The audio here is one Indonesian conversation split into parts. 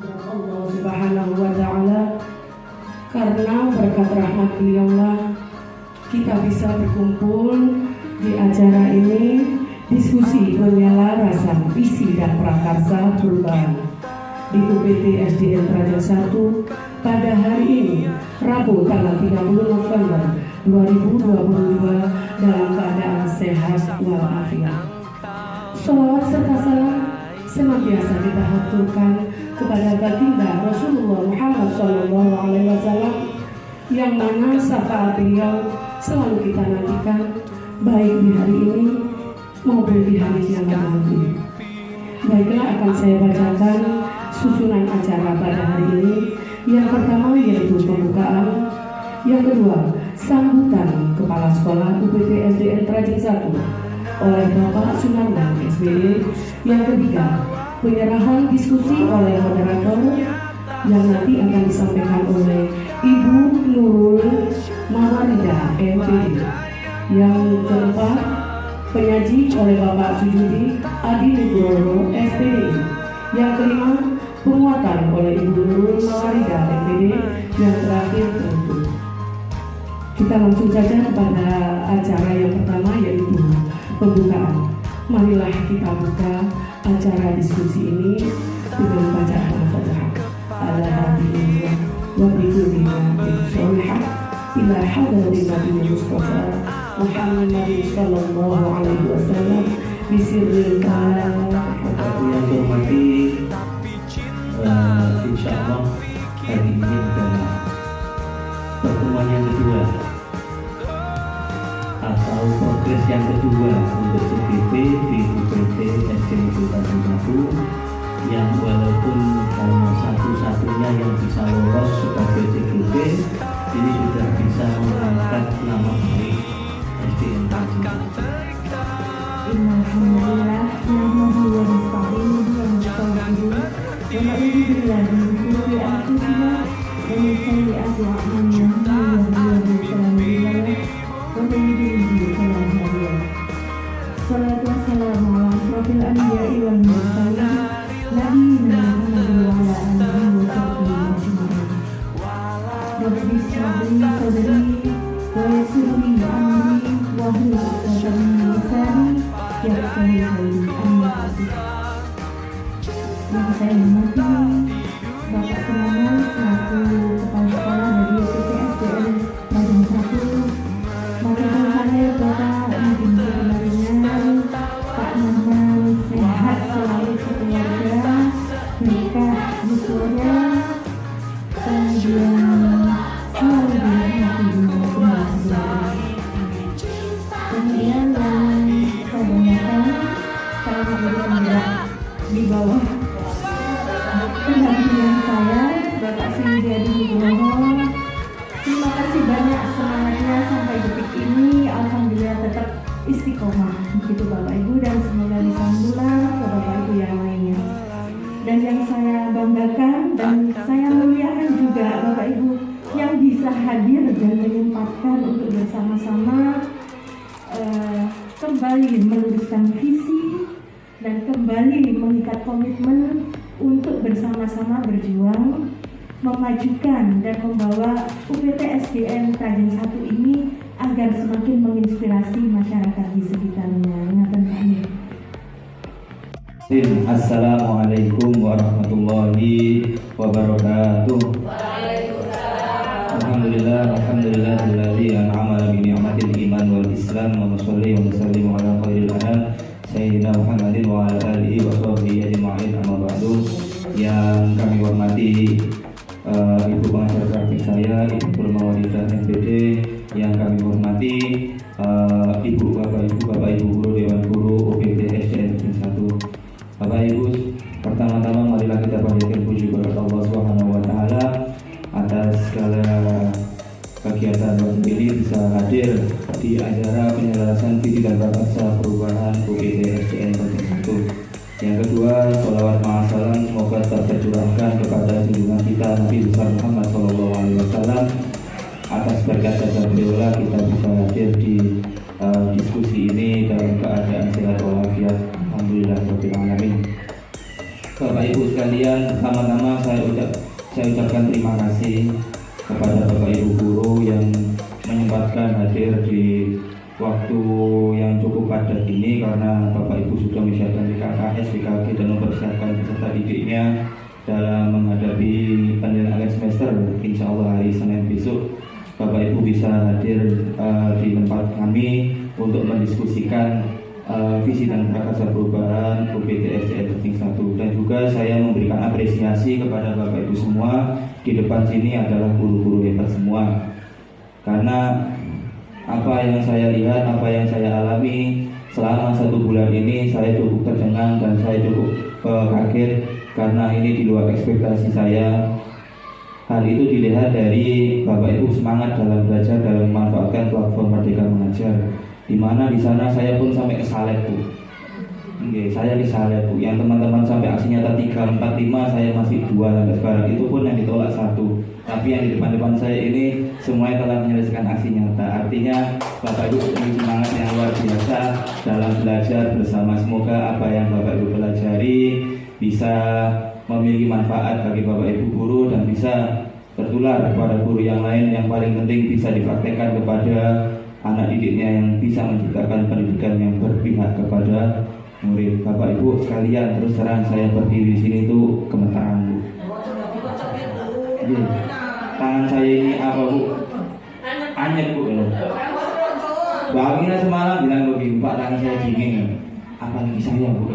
Allah Subhanahu wa Ta'ala, karena berkat rahmat beliaulah kita bisa berkumpul di acara ini, diskusi menyala rasa visi dan prakarsa perubahan di UPT SDN Trajan 1 pada hari ini, Rabu tanggal 30 November 2022 dalam keadaan sehat walafiat. Sholawat serta salam senantiasa kita haturkan kepada baginda Rasulullah Muhammad SAW, yang mana syafaat beliau selalu kita nantikan baik di hari ini maupun di hari yang akan nanti. Baiklah, akan saya bacakan susunan acara pada hari ini. Yang pertama yaitu pembukaan, yang kedua sambutan Kepala Sekolah UPT SDN Trajan 1 oleh Bapak Sunarman SBD, yang ketiga penyerahan diskusi oleh moderator yang nanti akan disampaikan oleh Ibu Nurul Mawarida MPD, yang keempat penyaji oleh Bapak Sujudi Adi Nugroho SPD, yang kelima penguatan oleh Ibu Nurul Mawarida MPD, yang terakhir penutup. Kita langsung saja kepada acara yang pertama yaitu pembukaan. Marilah kita buka acara diskusi ini dengan bacaan Al-Fatihah. Alhamdulillah wa bikulina insyaallah ila hadratin Nabi Mustafa Muhammad sallallahu alaihi wasallam bisirril yang hormati, insyaallah hari ini adalah pertemuan yang kedua atau progres yang kedua untuk CGP di UPT SDN Trajan 1, yang walaupun hanya satu-satunya yang bisa lolos sebagai CGP, ini sudah bisa mengangkat nama baik SDN Trajan 1. Alhamdulillah, nahmaduhu wa nasta'inuhu wa nastaghfiruh wa na'udzu billahi min shururi anfusina wa min sayyi'ati a'malina, man yahdihillahu fala mudilla lahu wa man yudlil fala hadiya lahu. Shalatu wassalamu ala asyrofil anbiya'i wal mursalin nabiyina Muhammadin wa ala alihi wa sahbihi ajma'in. Rabbi shrah li sadri wa yassir li amri wahlul 'uqdatam min lisani yafqahu qawli. Amma ba'du. Yang saya hormati Bapak Sunarman selaku Kepala Sekolah dari UPT SDN Trajan 1, Wakil Hadir Bapak Nadiem Kemaringan, Pak Nahman sehat selalu sekeluarga, berkah syukurnya, kemudian selalu dirahmati dunia akhirat. Kemudian yang saya banggakan, saya memberikan gerak di bawah pendampingan saya, Bapak Sujudi Adi Nugroho. Terima kasih banyak semangatnya sampai detik ini, alhamdulillah tetap istiqomah begitu Bapak Ibu, dan semoga bisa menular ke Bapak Ibu yang lainnya. Dan yang saya banggakan dan saya muliakan juga Bapak Ibu yang bisa hadir dan menyempatkan untuk bersama-sama kembali meluruskan visi dan kembali mengikat komitmen untuk bersama-sama berjuang memajukan dan membawa UPT SDN Trajan 1 ini agar semakin menginspirasi masyarakat di sekitarnya. Ngaten kami. Assalamualaikum warahmatullahi wabarakatuh. Alhamdulillah alladzi an'ama bi ni'matil iman wal islam, wa sholli wa sallim ala khairil anam sayyidina Muhammadin wa ala alihi wa sahbihi ajma'in, amma ba'du. Yang kami hormati Ibu pengajar praktik saya, Ibu Nurul MPD, yang kami hormati Ibu, Bapak Ibu guru Dewan Guru UPT SDN Trajan 1. Bapak Ibu, pertama-tama marilah kita panjatkan puji kepada Allah Subhanahu wa Ta'ala atas segala kegiatan Bapak ini bisa hadir di acara penyelarasan visi dan prakarsa perubahan UPT SDN Trajan 1. Yang kedua, sholawat ma'asalam semoga tercurahkan kepada junjungan kita Nabi besar Muhammad SAW. Atas berkat jasa beliau kita bisa hadir di diskusi ini dalam keadaan sehat walafiat. Alhamdulillah rabbil alamin. Bapak Ibu sekalian, pertama-tama saya ucapkan terima kasih kepada Bapak Ibu guru yang menyempatkan hadir di waktu yang cukup padat ini, karena Bapak Ibu sudah menyiapkan BKKS, BKG dan mempersiapkan peserta didiknya dalam menghadapi penilaian akhir semester. Insya Allah hari Senin besok Bapak Ibu bisa hadir di tempat kami untuk mendiskusikan visi dan prakarsa perubahan UPTSCN Terting 1. Dan juga saya memberikan apresiasi kepada Bapak Ibu semua. Di depan sini adalah guru-guru hebat semua, karena apa yang saya lihat, apa yang saya alami selama 1 bulan ini, saya cukup tercengang dan saya cukup kaget, karena ini di luar ekspektasi saya. Hal itu dilihat dari Bapak Ibu semangat dalam belajar, dalam memanfaatkan platform Merdeka Mengajar, di mana di sana saya pun sampai kesalep Bu. Saya kesalep Bu. Yang teman-teman sampai aksi nyata 3, 4, 5, saya masih 2 sampai sekarang. Itu pun yang ditolak 1. Tapi yang di depan-depan saya ini semuanya telah menyelesaikan aksi nyata. Artinya Bapak Ibu memiliki semangat yang luar biasa dalam belajar bersama. Semoga apa yang Bapak Ibu pelajari bisa memiliki manfaat bagi Bapak Ibu guru dan bisa tertular kepada guru yang lain. Yang paling penting bisa dipraktekkan kepada anak didiknya, yang bisa menciptakan pendidikan yang berpihak kepada murid. Bapak Ibu sekalian, terus terang saya berdiri di sini itu gemetaran Bu. Tangan saya ini apa Bu? Anyek Bu. Mbak Amina semalam bilang begini, Pak, tangan saya dingin. Apalagi saya Bu.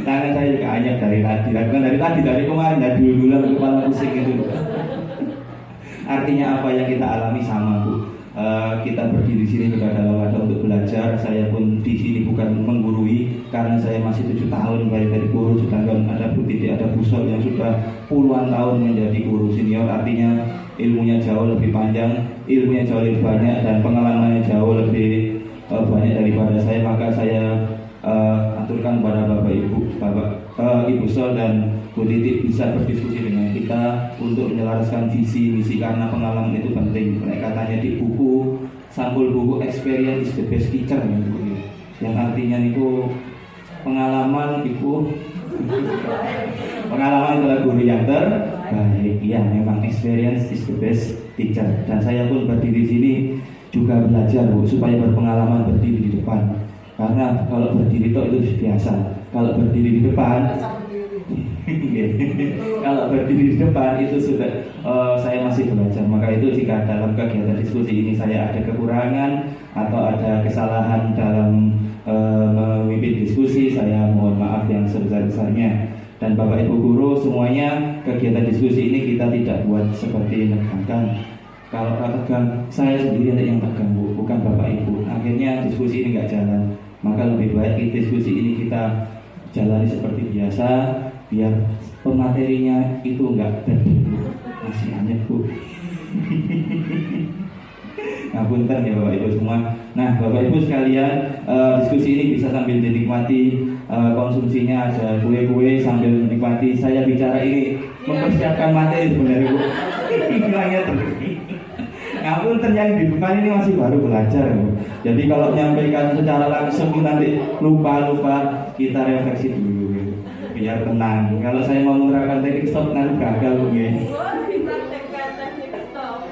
Tangan saya juga anyek dari tadi. Bukan dari kemarin, dari dulu kepala pusing itu. Artinya apa yang kita alami sama Bu. Kita berdiri di sini juga dalam wadah untuk belajar. Saya pun di sini bukan menggurui, karena saya masih 7 tahun dari guru, sedangkan ada Bu Titi, ada Bu Sol yang sudah puluhan tahun menjadi guru senior. Artinya ilmunya jauh lebih panjang, ilmunya jauh lebih banyak, dan pengalamannya jauh lebih banyak daripada saya. Maka saya aturkan kepada Bapak Ibu, Ibu Sol dan Bu Titi bisa berdiskusi dengan kita untuk menyelaraskan visi misi, karena pengalaman itu penting. Katanya di buku, sampul buku experience is the best teacher yang artinya itu pengalaman adalah guru yang terbaik. Ya, memang experience is the best teacher. Dan saya pun berdiri di sini juga belajar Bu, supaya berpengalaman berdiri di depan. Karena kalau berdiri itu biasa, kalau berdiri di depan kalau berdiri di depan itu sudah saya masih belajar. Maka itu jika dalam kegiatan diskusi ini saya ada kekurangan atau ada kesalahan dalam memimpin diskusi, saya mohon maaf yang sebesar-besarnya. Dan Bapak Ibu guru semuanya, kegiatan diskusi ini kita tidak buat seperti menegangkan. Kalau tegang, saya sendiri yang tegang Bu, bukan Bapak Ibu. Akhirnya diskusi ini nggak jalan. Maka lebih baik diskusi ini kita jalani seperti biasa, biar pematerinya itu enggak masih anyep Bu. Ngapunten ya Bapak Ibu semua. Nah Bapak Ibu sekalian, diskusi ini bisa sambil dinikmati, konsumsinya ada kue-kue sambil menikmati. Saya bicara ini mempersiapkan materi sebenarnya Bu. Bilangnya ngapunten, yang di depan ini masih baru belajar Bu. Jadi kalau menyampaikan secara langsung nanti lupa, kita refleksi dulu biar tenang. Kalau saya mau menerapkan teknik stop nanti gagal Bu ya. Teknik stop.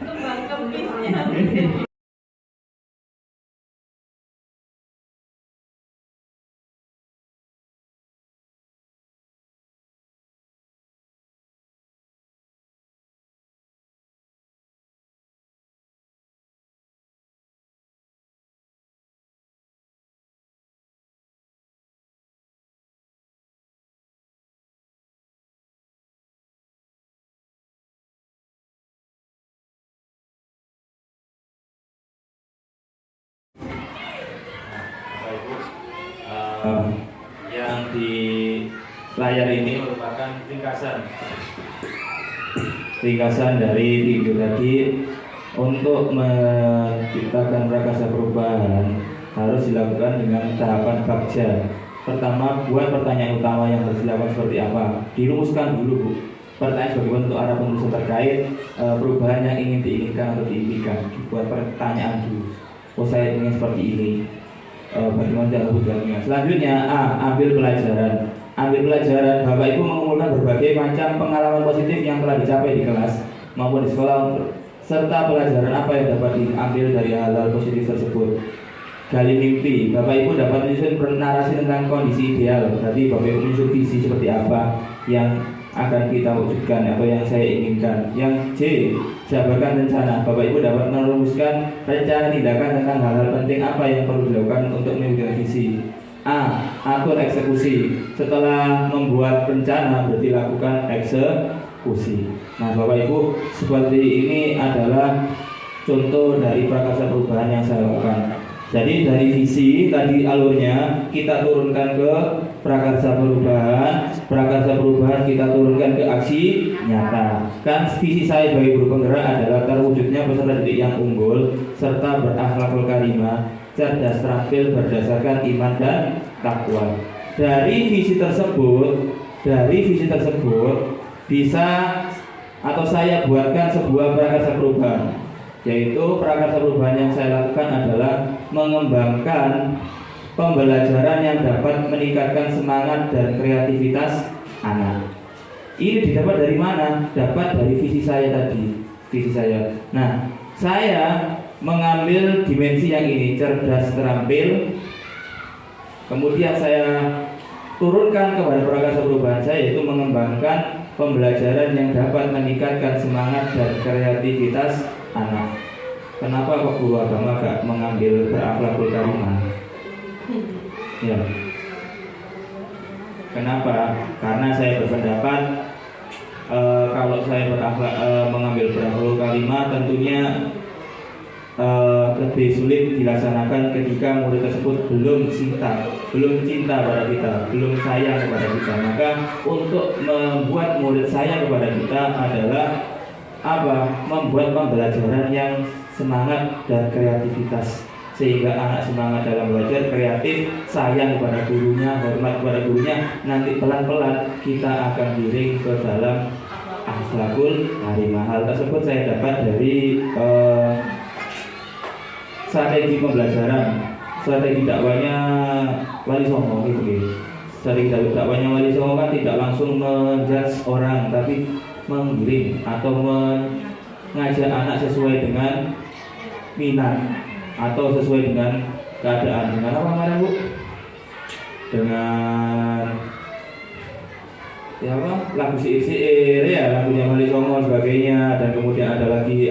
Kembang kepisnya. Yang di layar ini merupakan ringkasan dari video tadi. Untuk menciptakan prakarsa perubahan harus dilakukan dengan tahapan bagja. Pertama, buat pertanyaan utama yang harus dilakukan seperti apa, dirumuskan dulu Bu. Pertanyaan bagaimana untuk arah penulisan terkait perubahan yang ingin diinginkan atau diimpikan. Buat pertanyaan dulu. Oh saya ingin seperti ini. bagaimana cara wujudnya. Selanjutnya A. Ambil pelajaran. Ambil pelajaran. Bapak Ibu mengumpulkan berbagai macam pengalaman positif yang telah dicapai di kelas maupun di sekolah, serta pelajaran apa yang dapat diambil dari hal-hal positif tersebut. Gali mimpi. Bapak Ibu dapat menyusun narasi tentang kondisi ideal. Berarti Bapak Ibu menyusun visi seperti apa yang akan kita wujudkan atau yang saya inginkan. Yang C. Jabarkan rencana. Bapak Ibu dapat merumuskan rencana tindakan tentang hal-hal penting apa yang perlu dilakukan untuk mewujudkan visi. A. Atur eksekusi. Setelah membuat rencana berarti lakukan eksekusi. Nah Bapak Ibu, seperti ini adalah contoh dari prakarsa perubahan yang saya lakukan. Jadi dari visi tadi alurnya kita turunkan ke prakarsa perubahan kita turunkan ke aksi nyata. Kan visi saya sebagai guru penggerak adalah terwujudnya peserta didik yang unggul serta berakhlakul karimah, cerdas, terampil berdasarkan iman dan takwa. Dari visi tersebut bisa atau saya buatkan sebuah prakarsa perubahan, yaitu prakarsa perubahan yang saya lakukan adalah mengembangkan pembelajaran yang dapat meningkatkan semangat dan kreativitas anak. Ini didapat dari mana? Dapat dari visi saya tadi, visi saya. Nah, saya mengambil dimensi yang ini, cerdas, terampil. Kemudian saya turunkan kepada prakarsa perubahan saya, yaitu mengembangkan pembelajaran yang dapat meningkatkan semangat dan kreativitas anak. Kenapa kok guru agama gak mengambil berakhlakul karimah? Ya. Kenapa? Karena saya berpendapat kalau saya mengambil berakhlakul karimah tentunya lebih sulit dilaksanakan ketika murid tersebut belum cinta pada kita, belum sayang kepada kita. Maka untuk membuat murid sayang kepada kita adalah membuat pembelajaran yang semangat dan kreativitas, sehingga anak semangat dalam belajar, kreatif, sayang kepada gurunya, hormat kepada gurunya. Nanti pelan-pelan kita akan giring ke dalam akhlakul karimah. Hal tersebut saya dapat dari strategi pembelajaran, strategi dakwahnya Wali Songo gitu. Strategi dakwahnya Wali Songo kan tidak langsung menjudge orang, tapi menggiring atau mengajak anak sesuai dengan minat atau sesuai dengan keadaan. Dengan apa kemarin Bu? Dengan lagu siir ya, lagunya Wali Songo sebagainya, dan kemudian ada lagi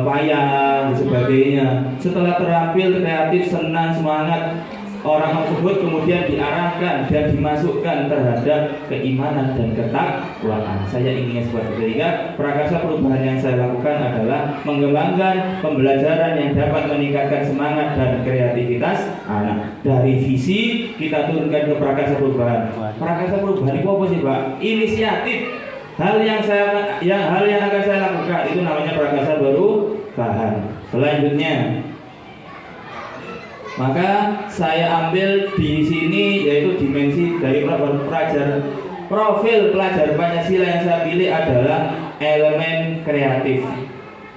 wayang dan sebagainya. Setelah terampil, kreatif, senang, semangat, orang tersebut kemudian diarahkan dan dimasukkan terhadap keimanan dan ketakwaan. Saya inginnya seperti itu. Sehingga prakarsa perubahan yang saya lakukan adalah mengembangkan pembelajaran yang dapat meningkatkan semangat dan kreativitas anak. Dari visi kita turunkan ke prakarsa perubahan. Prakarsa perubahan itu apa sih Pak? Inisiatif. Hal yang akan saya lakukan itu namanya prakarsa perubahan. Selanjutnya, maka saya ambil di sini yaitu dimensi dari profil pelajar Pancasila yang saya pilih adalah elemen kreatif.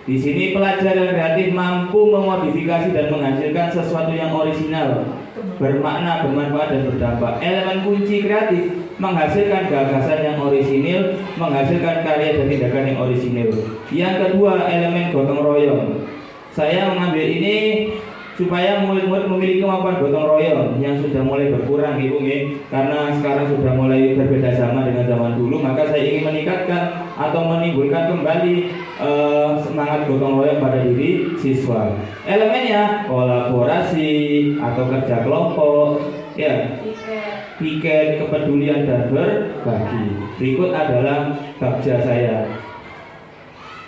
Di sini pelajar yang kreatif mampu memodifikasi dan menghasilkan sesuatu yang orisinal, bermakna, bermanfaat dan berdampak. Elemen kunci kreatif menghasilkan gagasan yang orisinil, menghasilkan karya dan tindakan yang orisinil. Yang kedua, elemen gotong royong. Saya mengambil ini supaya murid-murid memiliki kemampuan gotong royong yang sudah mulai berkurang Ibu karena sekarang sudah mulai berbeda zaman dengan zaman dulu. Maka saya ingin meningkatkan atau menimbulkan kembali semangat gotong royong pada diri siswa. Elemennya kolaborasi atau kerja kelompok, ya, piket, kepedulian dan berbagi. Berikut adalah bagja saya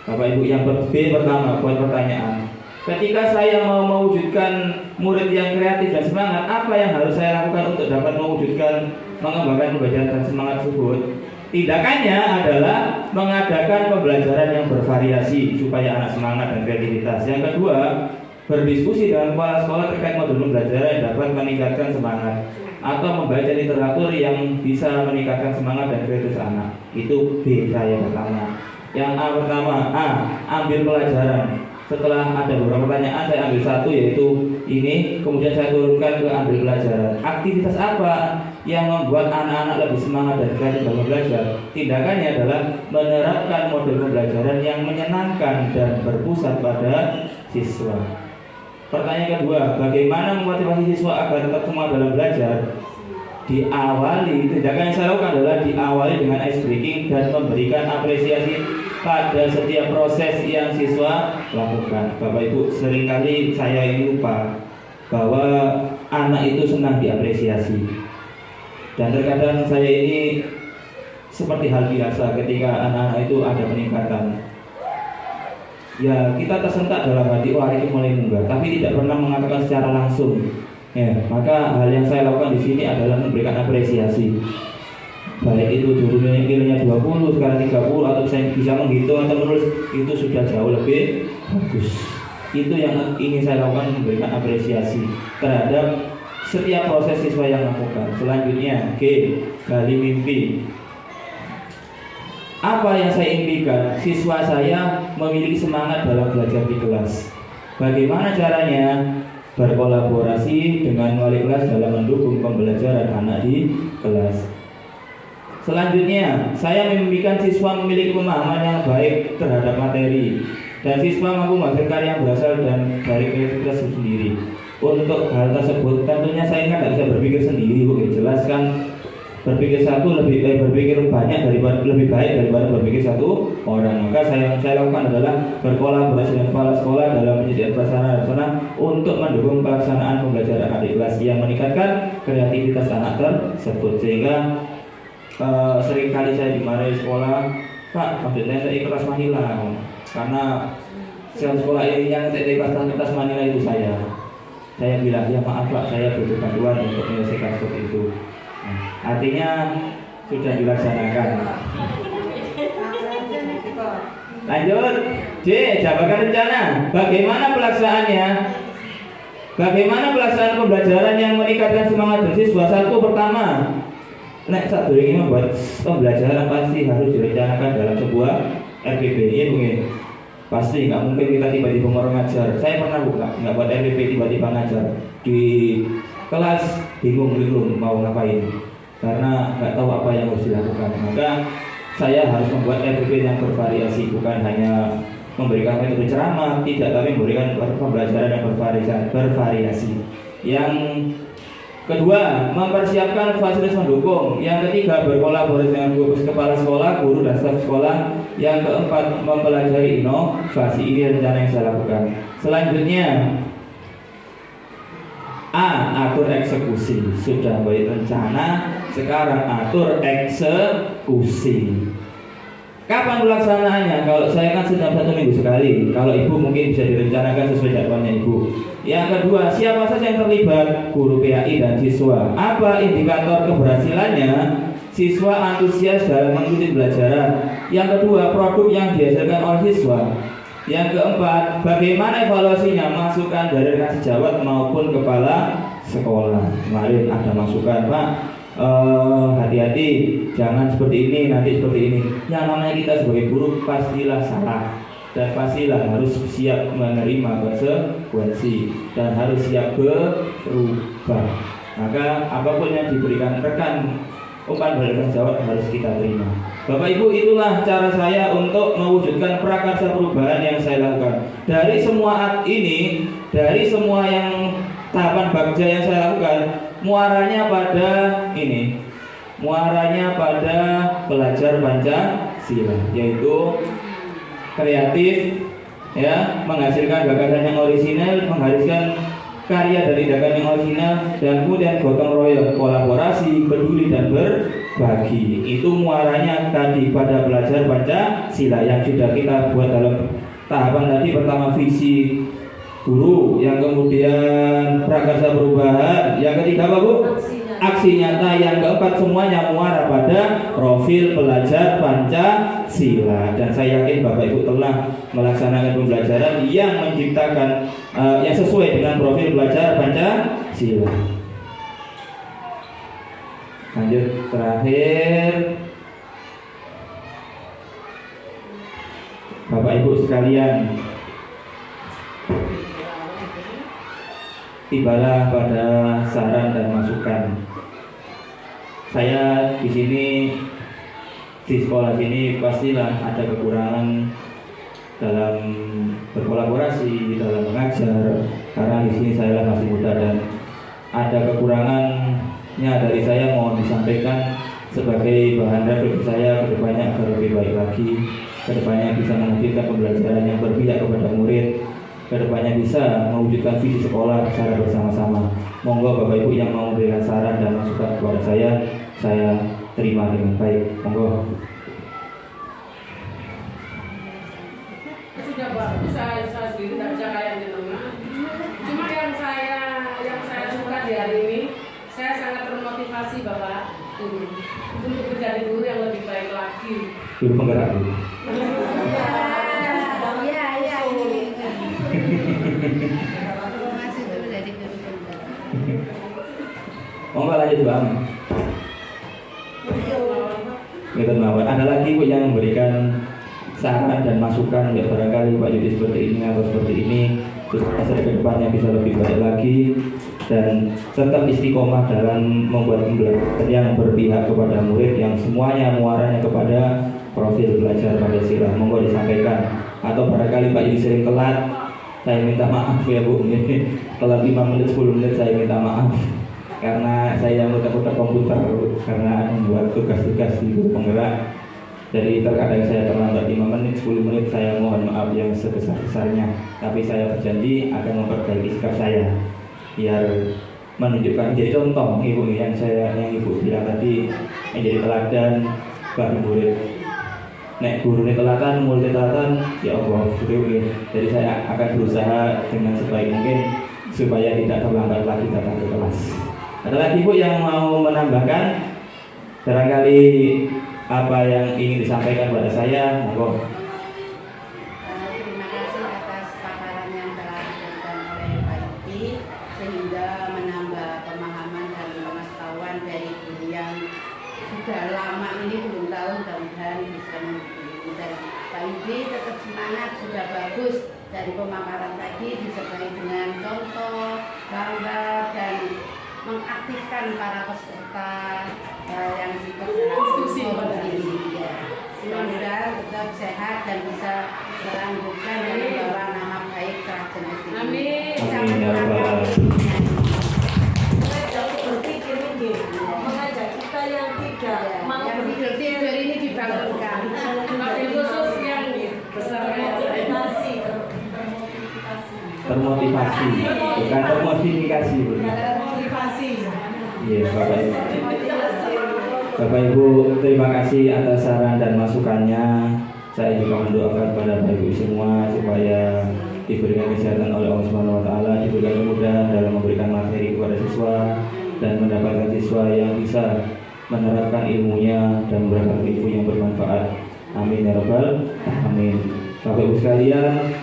Bapak Ibu. Yang pertama, buat pertanyaan. Ketika saya mau mewujudkan murid yang kreatif dan semangat, apa yang harus saya lakukan untuk dapat mengembangkan pembelajaran dan semangat tersebut? Tindakannya adalah mengadakan pembelajaran yang bervariasi supaya anak semangat dan kreativitas. Yang kedua, berdiskusi dengan kepala sekolah terkait modul pembelajaran yang dapat meningkatkan semangat, atau membaca literatur yang bisa meningkatkan semangat dan kreativitas anak. Itu B saya pertama. Yang A pertama, ambil pelajaran. Setelah ada beberapa pertanyaan, saya ambil satu, yaitu ini kemudian saya turunkan ke ambil pelajaran. Aktivitas apa yang membuat anak-anak lebih semangat dan kreatif dalam belajar? Tindakannya adalah menerapkan model pembelajaran yang menyenangkan dan berpusat pada siswa. Pertanyaan kedua, bagaimana memotivasi siswa agar tetap semangat dalam belajar? Diawali, tindakan yang saya lakukan adalah diawali dengan ice breaking dan memberikan apresiasi pada setiap proses yang siswa lakukan. Bapak Ibu, seringkali saya ini lupa bahwa anak itu senang diapresiasi. Dan terkadang saya ini seperti hal biasa ketika anak-anak itu ada peningkatan. Ya, kita tersentak dalam hati, wah ini mulai munggah, tapi tidak pernah mengatakan secara langsung. Ya, maka hal yang saya lakukan di sini adalah memberikan apresiasi. Baik itu dulunya nilainya 20, sekarang 30, atau saya bisa menghitung atau menulis, itu sudah jauh lebih bagus. Itu yang ingin saya lakukan, memberikan apresiasi terhadap setiap proses siswa yang lakukan. Selanjutnya, G, gali mimpi. Apa yang saya impikan? Siswa saya memiliki semangat dalam belajar di kelas. Bagaimana caranya? Berkolaborasi dengan wali kelas dalam mendukung pembelajaran anak di kelas. Selanjutnya, saya memimpikan siswa memiliki pemahaman yang baik terhadap materi dan siswa mampu menghasilkan karya yang berasal dan dari kreativitas sendiri. Untuk hal tersebut, tentunya saya tidak bisa berpikir sendiri, jelaskan berpikir berpikir banyak daripada lebih baik daripada berpikir satu orang. Maka saya lakukan adalah berkolaborasi dengan kepala sekolah dalam menyediakan prasarana untuk mendukung pelaksanaan pembelajaran adik kelas yang meningkatkan kreativitas anak tersebut. Sehingga seringkali saya dimarahi sekolah, Pak, maksudnya saya kertas Manila, karena sekolah ini yang kertas Manila itu saya bilang, ya maaf Pak, saya butuh bantuan untuk menyelesaikan seperti itu. Artinya sudah dilaksanakan. Lanjut, J, jabarkan rencana. Bagaimana pelaksanaannya? Bagaimana pelaksanaan pembelajaran yang meningkatkan semangat siswa? Satu, pertama, saat ini membuat pembelajaran pasti harus direncanakan dalam sebuah RPP. Iya mungkin. Pasti nggak mungkin kita tiba-tiba mau ngajar. Saya pernah nggak buat RPP tiba-tiba ngajar di kelas, bingung mau ngapain karena nggak tahu apa yang harus dilakukan. Maka saya harus membuat RPP yang bervariasi, bukan hanya memberikan metode ceramah, tidak, tapi memberikan pembelajaran yang bervariasi. Yang kedua, mempersiapkan fasilitas mendukung. Yang ketiga, berkolaborasi dengan kepala sekolah, guru, dan staf sekolah. Yang keempat, mempelajari inovasi. Ini rencana yang saya lakukan. Selanjutnya, A, atur eksekusi. Sudah baik rencana, sekarang atur eksekusi. Kapan pelaksanaannya? Kalau saya kan setiap 1 minggu sekali. Kalau ibu mungkin bisa direncanakan sesuai jadwalnya ibu. Yang kedua, siapa saja yang terlibat? Guru PAI dan siswa. Apa indikator keberhasilannya? Siswa antusias dalam mengikuti pelajaran. Yang kedua, produk yang dihasilkan oleh siswa. Yang keempat, bagaimana evaluasinya? Masukan dari rekan sejawat maupun kepala sekolah. Kemarin ada masukan, Pak, hati-hati, jangan seperti ini, nanti seperti ini. Yang namanya kita sebagai guru pastilah salah dan pastilah harus siap menerima konsekuensi dan harus siap berubah. Maka apapun yang diberikan rekan umpan balik jawab harus kita terima. Bapak Ibu, itulah cara saya untuk mewujudkan prakarsa perubahan yang saya lakukan. Dari semua ini, dari semua yang tahapan bagja yang saya lakukan, muaranya pada ini, muaranya pada pelajar Pancasila, yaitu kreatif, ya, menghasilkan gagasan yang orisinal, menghasilkan karya dari tindakan yang original, dan kemudian gotong royong, kolaborasi, peduli dan berbagi. Itu muaranya tadi pada belajar Pancasila yang sudah kita buat dalam tahapan tadi. Pertama visi guru, yang kemudian prakarsa perubahan, yang ketiga apa Bu? Aksi nyata, yang keempat semuanya muara pada profil pelajar Pancasila. Dan saya yakin Bapak Ibu telah melaksanakan pembelajaran yang menciptakan yang sesuai dengan profil pelajar Pancasila. Lanjut, terakhir Bapak Ibu sekalian, tibalah pada saran dan masukan. Saya di sini di sekolah sini pastilah ada kekurangan dalam berkolaborasi, dalam mengajar, karena di sini saya masih muda dan ada kekurangannya dari saya mohon disampaikan sebagai bahan refleksi saya kedepannya agar lebih baik lagi, kedepannya bisa menghadirkan pembelajaran yang berpihak kepada murid, kedepannya bisa mewujudkan visi sekolah secara bersama-sama. Monggo Bapak Ibu yang mau memberikan saran dan masukan kepada saya terima dengan baik. Monggo. Sudah bagus, saya sendiri tidak bisa kayak gitu. Cuma yang saya suka di hari ini, saya sangat termotivasi Bapak untuk menjadi guru yang lebih baik lagi. Guru penggerak dulu. Monggo lanjut Bang. Gitu, ada lagi Bu yang memberikan saran dan masukan, ya barangkali Pak Yudi seperti ini atau seperti ini, supaya ke depannya bisa lebih baik lagi dan tetap istiqomah dalam membuat pembelajaran yang berpihak kepada murid, yang semuanya muaranya kepada profil belajar Pancasila. Monggo disampaikan. Atau barangkali Pak Yudi sering telat, saya minta maaf ya Bu. Telat 5 menit 10 menit saya minta maaf karena saya muter-muter komputer karena membuat tugas-tugas di guru penggerak. Jadi terkadang saya terlambat 5 menit, 10 menit, saya mohon maaf yang sebesar-besarnya. Tapi saya berjanji akan memperbaiki sikap saya biar menunjukkan jadi contoh Ibu yang Ibu bilang tadi, menjadi teladan bagi murid. Nek guru ini telatan, murid telatan, ya Allah, jadi saya akan berusaha dengan sebaik mungkin supaya tidak terlambat lagi datang ke kelas. Ada lagi Bu yang mau menambahkan? Barangkali apa yang ingin disampaikan kepada saya, monggo. Terima kasih atas paparan yang telah diberikan oleh Pak Yudi sehingga menambah pemahaman dan pengetahuan dari guru yang sudah lama ini belum tahu, mudah-mudahan bisa menghubungi. Dan Pak Yudi tetap semangat, sudah bagus dari pemaparan tadi disertai dengan contoh, gambar dan mengaktifkan para peserta yang ikut diskusi ini. Semoga tetap sehat dan bisa melanjutkan dan membawa nama baik Krajan Kediri. Amin. Amin ya rabbal alamin. Mengajak kita yang tidak mau yang tidur ini dibangunkan. Tapi khusus yang besarnya Termotivasi, bukan termodifikasi. motivasi. Iya, Bapak Ibu, terima kasih atas saran dan masukannya. Saya juga mendoakan kepada Bapak Ibu semua supaya diberikan kesehatan oleh Allah Subhanahu wa taala, diberikan kemudahan dalam memberikan materi kepada siswa dan mendapatkan siswa yang bisa menerapkan ilmunya dan memberikan ilmu yang bermanfaat. Amin ya rabbal alamin. Bapak Ibu sekalian,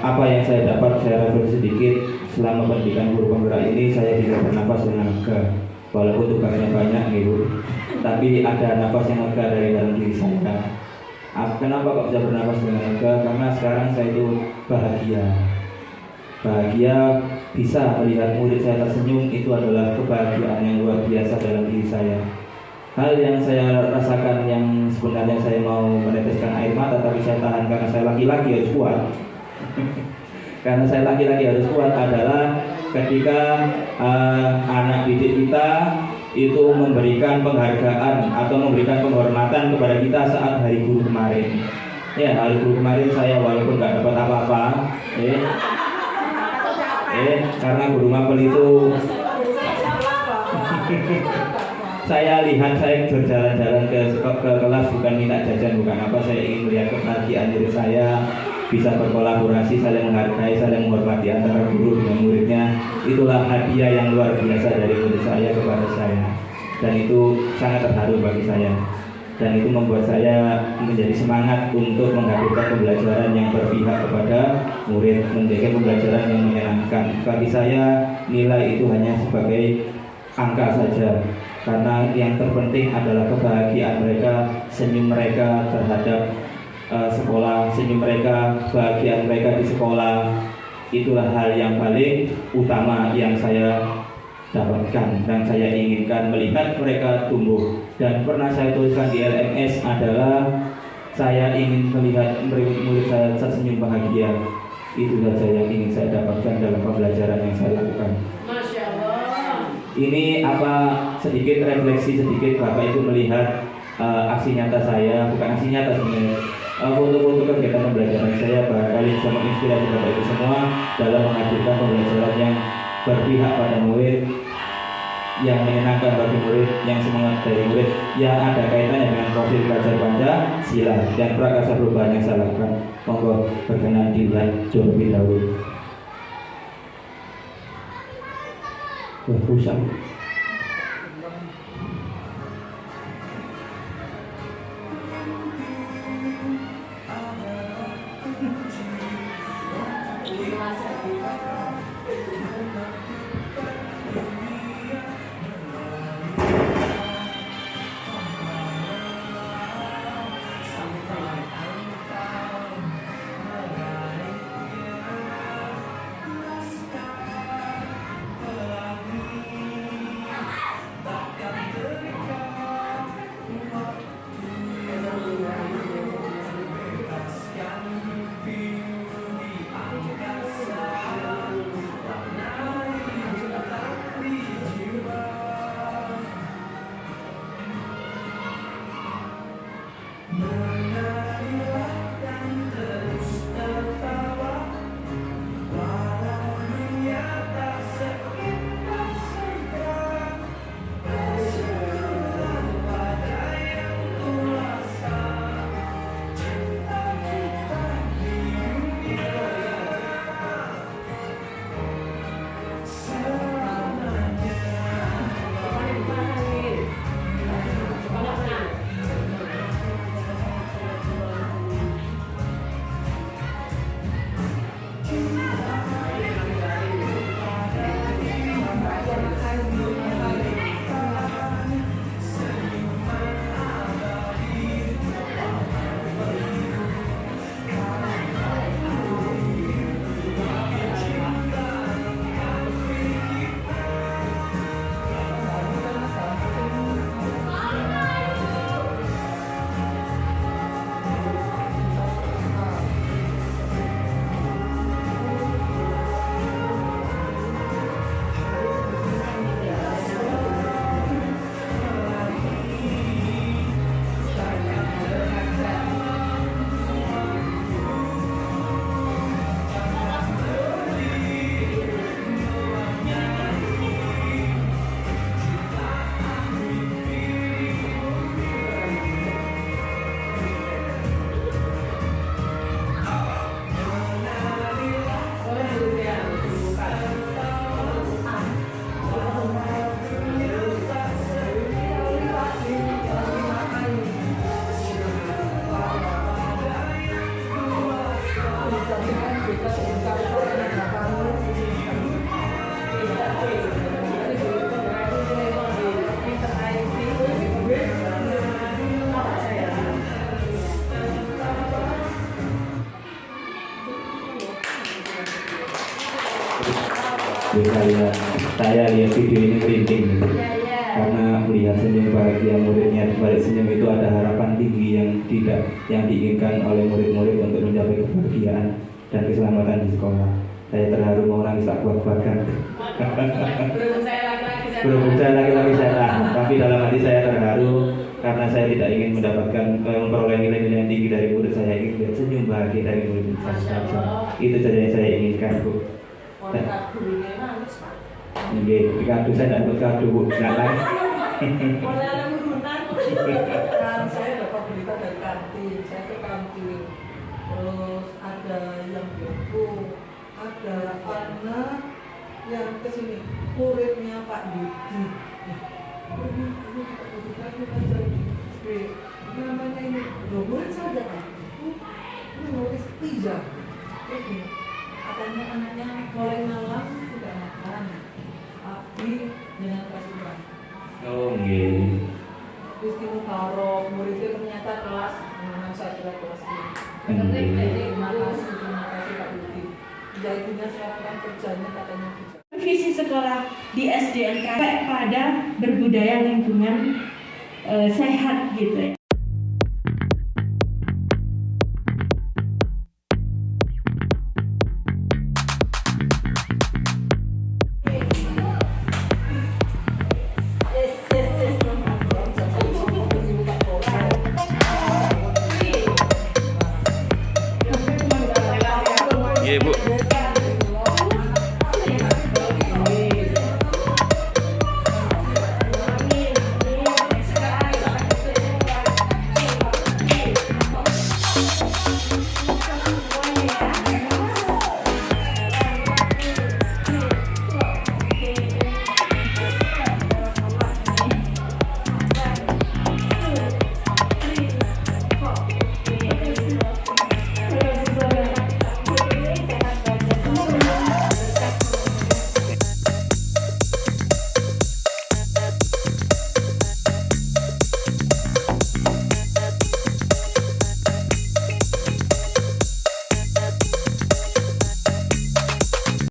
apa yang saya dapat saya refleksi sedikit selama pendidikan guru penggerak ini. Saya bisa bernafas dengan lega, walaupun tugasnya banyak gitu, tapi ada nafas yang lega dari dalam diri saya. Kenapa kok bisa bernafas dengan lega? Karena sekarang saya itu bahagia bisa melihat murid saya tersenyum. Itu adalah kebahagiaan yang luar biasa dalam diri saya. Hal yang saya rasakan yang sebenarnya saya mau meneteskan air mata, tapi saya tahan karena saya laki-laki harus kuat. Karena saya laki-laki harus kuat adalah ketika anak didik kita itu memberikan penghargaan atau memberikan penghormatan kepada kita saat hari guru kemarin. Ya, hari guru kemarin saya walaupun nggak dapat apa-apa, karena guru mapel itu saya lihat saya berjalan-jalan ke kelas bukan minta jajan, bukan apa, saya ingin melihat kebahagiaan diri saya, bisa berkolaborasi, saling menghargai, saling menghormati antara guru dengan muridnya. Itulah hadiah yang luar biasa dari murid saya kepada saya, dan itu sangat terharu bagi saya, dan itu membuat saya menjadi semangat untuk menghadirkan pembelajaran yang berpihak kepada murid, menjaga pembelajaran yang menyenangkan. Bagi saya nilai itu hanya sebagai angka saja, karena yang terpenting adalah kebahagiaan mereka, senyum mereka terhadap sekolah, senyum mereka, kebahagiaan mereka di sekolah, Itulah hal yang paling utama yang saya dapatkan dan saya inginkan, melihat mereka tumbuh. Dan pernah saya tuliskan di LMS adalah saya ingin melihat murid-murid saya tersenyum bahagia. Itu saja yang ingin saya dapatkan dalam pembelajaran yang saya lakukan. Masya Allah. Ini apa sedikit refleksi sedikit Bapak Ibu melihat aksi nyata saya, bukan aksi nyata sebenarnya, foto-foto kegiatan pembelajaran saya barangkali bisa menginspirasi Bapak Ibu semua dalam menghadirkan pembelajaran yang berpihak pada murid, yang menyenangkan bagi murid, yang semangat dari murid, yang ada kaitannya dengan profil belajar Pancasila dan prakarsa perubahan yang saya lakukan. Monggo berkenan dilihat terlebih dahulu. Rusak. Saya lihat video ini merinding karena melihat senyum bahagia muridnya. Di balik senyum itu ada harapan tinggi yang diinginkan oleh murid-murid untuk mencapai kebahagiaan dan keselamatan di sekolah. Saya terharu mau nangis tak kuat-kuatkan. Berhubung saya laki-laki saya, tapi dalam hati saya terharu karena saya tidak ingin mendapatkan memperoleh nilai-nilai yang tinggi dari murid saya, ingin lihat senyum bahagia dari murid saya. Itu saja yang saya inginkan, Bu. Oke, kado saya dapat kado, Bu. Nggak lain. Saya dapat berita dari kantin, saya ke kantin. Terus ada yang buku, ada anak yang kesini, muridnya Pak Didi. Namanya ini, murid saja kan? Ini murid tiga. Katanya anaknya mulai malam tidak makan. Abi dengan pasukan. Oh, nggih. Terus kita taruh muridnya ternyata kelas, saya kira kelas ini. Nggih. Terima kasih Pak Budi. ya ibunya melakukan kerjanya katanya Visi sekolah di SDN pada berbudaya lingkungan sehat gitu ya.